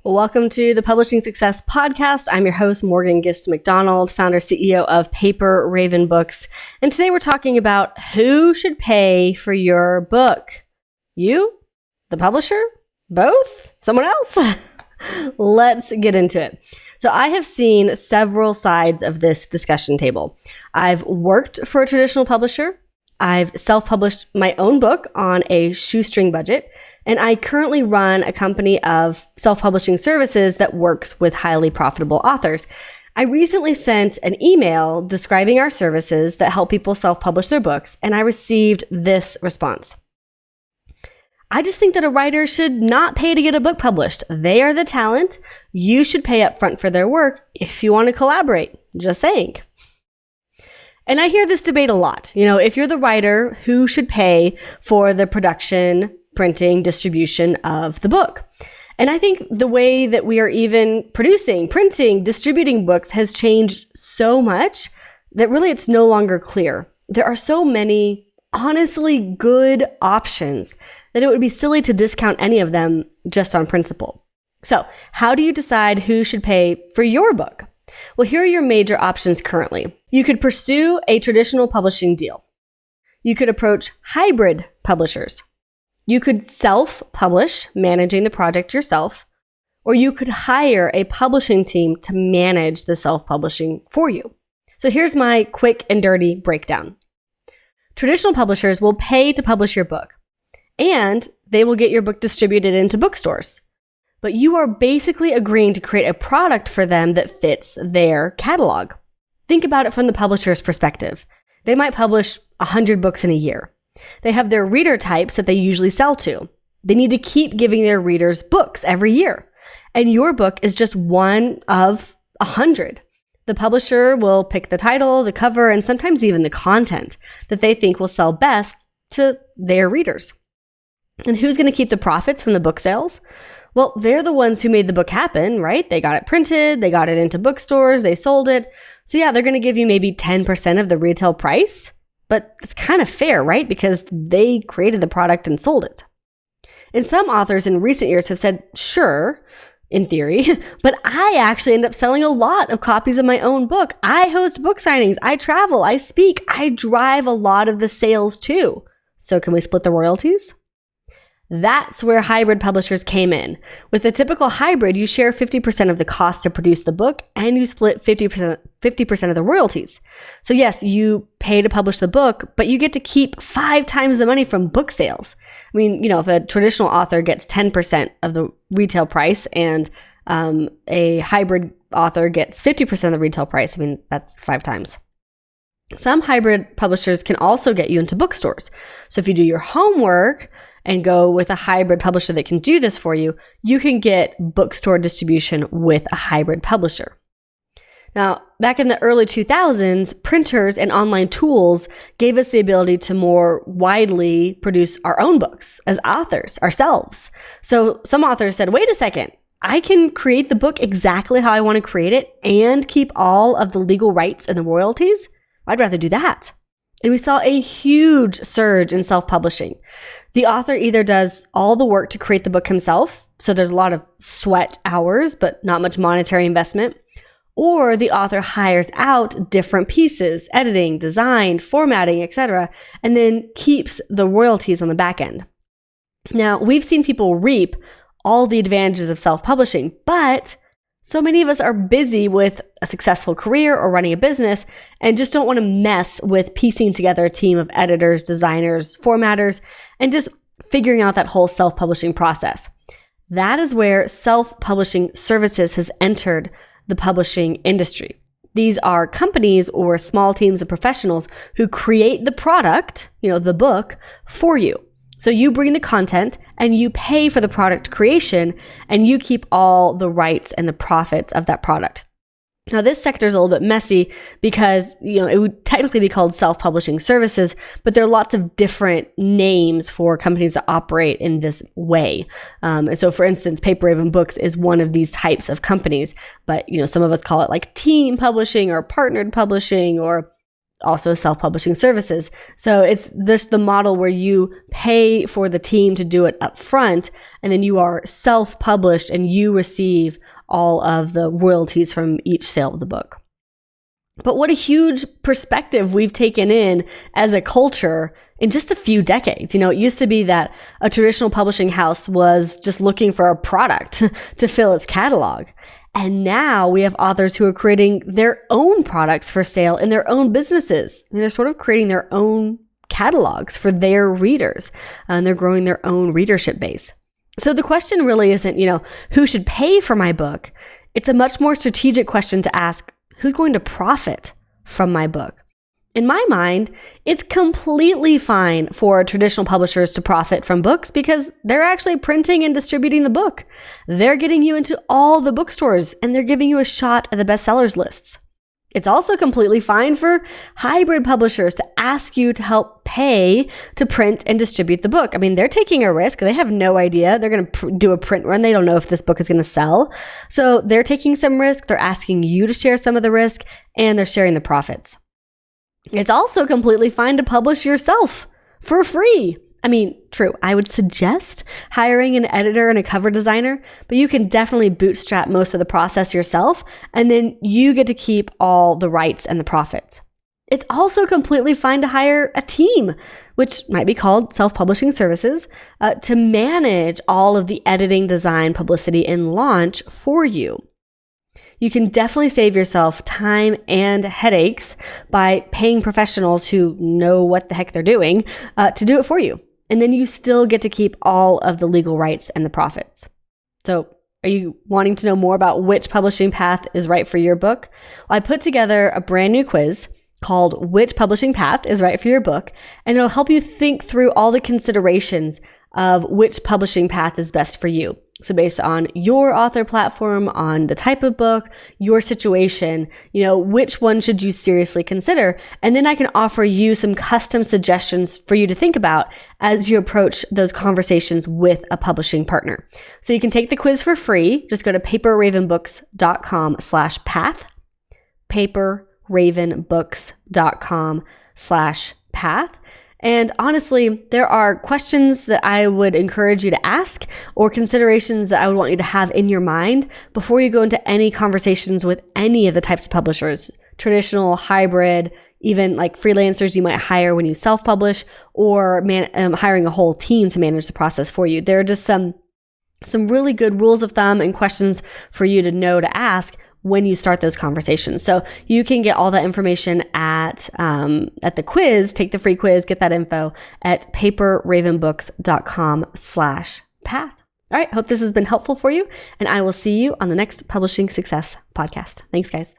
Welcome to the Publishing Success Podcast. I'm your host, Morgan Gist McDonald, founder, CEO of Paper Raven Books. And today we're talking about who should pay for your book. You? The publisher? Both? Someone else? Let's get into it. So I have seen several sides of this discussion table. I've worked for a traditional publisher. I've self-published my own book on a shoestring budget, and I currently run a company of self-publishing services that works with highly profitable authors. I recently sent an email describing our services that help people self-publish their books, and I received this response. I just think that a writer should not pay to get a book published. They are the talent. You should pay up front for their work if you want to collaborate. Just saying. And I hear this debate a lot. If you're the writer, who should pay for the production, printing, distribution of the book? And I think the way that we are even producing, printing, distributing books has changed so much that really it's no longer clear. There are so many honestly good options that it would be silly to discount any of them just on principle. So, how do you decide who should pay for your book? Well, here are your major options currently. You could pursue a traditional publishing deal. You could approach hybrid publishers. You could self-publish, managing the project yourself, or you could hire a publishing team to manage the self-publishing for you. So here's my quick and dirty breakdown. Traditional publishers will pay to publish your book, and they will get your book distributed into bookstores. But you are basically agreeing to create a product for them that fits their catalog. Think about it from the publisher's perspective. They might publish 100 books in a year. They have their reader types that they usually sell to. They need to keep giving their readers books every year. And your book is just one of 100. The publisher will pick the title, the cover, and sometimes even the content that they think will sell best to their readers. And who's going to keep the profits from the book sales? Well, they're the ones who made the book happen, right? They got it printed, they got it into bookstores, they sold it. So yeah, they're going to give you maybe 10% of the retail price, but it's kind of fair, right? Because they created the product and sold it. And some authors in recent years have said, sure, in theory, but I actually end up selling a lot of copies of my own book. I host book signings, I travel, I speak, I drive a lot of the sales too. So can we split the royalties? That's where hybrid publishers came in. With a typical hybrid, you share 50% of the cost to produce the book and you split 50% of the royalties. So yes, you pay to publish the book, but you get to keep 5 times the money from book sales. I mean, if a traditional author gets 10% of the retail price and a hybrid author gets 50% of the retail price, that's 5 times. Some hybrid publishers can also get you into bookstores. So if you do your homework and go with a hybrid publisher that can do this for you, you can get bookstore distribution with a hybrid publisher. Now, back in the early 2000s, printers and online tools gave us the ability to more widely produce our own books as authors ourselves. So some authors said, wait a second, I can create the book exactly how I want to create it and keep all of the legal rights and the royalties. I'd rather do that. And we saw a huge surge in self-publishing. The author either does all the work to create the book himself, so there's a lot of sweat hours, but not much monetary investment, or the author hires out different pieces, editing, design, formatting, etc., and then keeps the royalties on the back end. Now, we've seen people reap all the advantages of self-publishing, but so many of us are busy with a successful career or running a business and just don't want to mess with piecing together a team of editors, designers, formatters, and just figuring out that whole self-publishing process. That is where self-publishing services has entered the publishing industry. These are companies or small teams of professionals who create the product, the book, for you. So you bring the content and you pay for the product creation and you keep all the rights and the profits of that product. Now, this sector is a little bit messy because, it would technically be called self-publishing services, but there are lots of different names for companies that operate in this way. And so, for instance, Paper Raven Books is one of these types of companies, but, some of us call it like team publishing or partnered publishing or also self-publishing services. So it's the model where you pay for the team to do it up front, and then you are self-published and you receive all of the royalties from each sale of the book. But what a huge perspective we've taken in as a culture in just a few decades. It used to be that a traditional publishing house was just looking for a product to fill its catalog. And now we have authors who are creating their own products for sale in their own businesses. They're sort of creating their own catalogs for their readers, and they're growing their own readership base. So the question really isn't, who should pay for my book? It's a much more strategic question to ask, who's going to profit from my book? In my mind, it's completely fine for traditional publishers to profit from books because they're actually printing and distributing the book. They're getting you into all the bookstores and they're giving you a shot at the bestsellers lists. It's also completely fine for hybrid publishers to ask you to help pay to print and distribute the book. They're taking a risk. They have no idea. They're going to do a print run. They don't know if this book is going to sell. So they're taking some risk. They're asking you to share some of the risk, and they're sharing the profits. It's also completely fine to publish yourself for free. True, I would suggest hiring an editor and a cover designer, but you can definitely bootstrap most of the process yourself, and then you get to keep all the rights and the profits. It's also completely fine to hire a team, which might be called self-publishing services, to manage all of the editing, design, publicity, and launch for you. You can definitely save yourself time and headaches by paying professionals who know what the heck they're doing to do it for you. And then you still get to keep all of the legal rights and the profits. So are you wanting to know more about which publishing path is right for your book? Well, I put together a brand new quiz called Which Publishing Path is Right for Your Book, and it'll help you think through all the considerations of which publishing path is best for you. So based on your author platform, on the type of book, your situation, which one should you seriously consider? And then I can offer you some custom suggestions for you to think about as you approach those conversations with a publishing partner. So you can take the quiz for free. Just go to paperravenbooks.com/path, paperravenbooks.com/path. And honestly, there are questions that I would encourage you to ask or considerations that I would want you to have in your mind before you go into any conversations with any of the types of publishers, traditional, hybrid, even like freelancers you might hire when you self-publish, or hiring a whole team to manage the process for you. There are just some really good rules of thumb and questions for you to know to ask when you start those conversations. So you can get all that information at the quiz, take the free quiz, get that info at paperravenbooks.com/path. All right. Hope this has been helpful for you, and I will see you on the next Publishing Success podcast. Thanks, guys.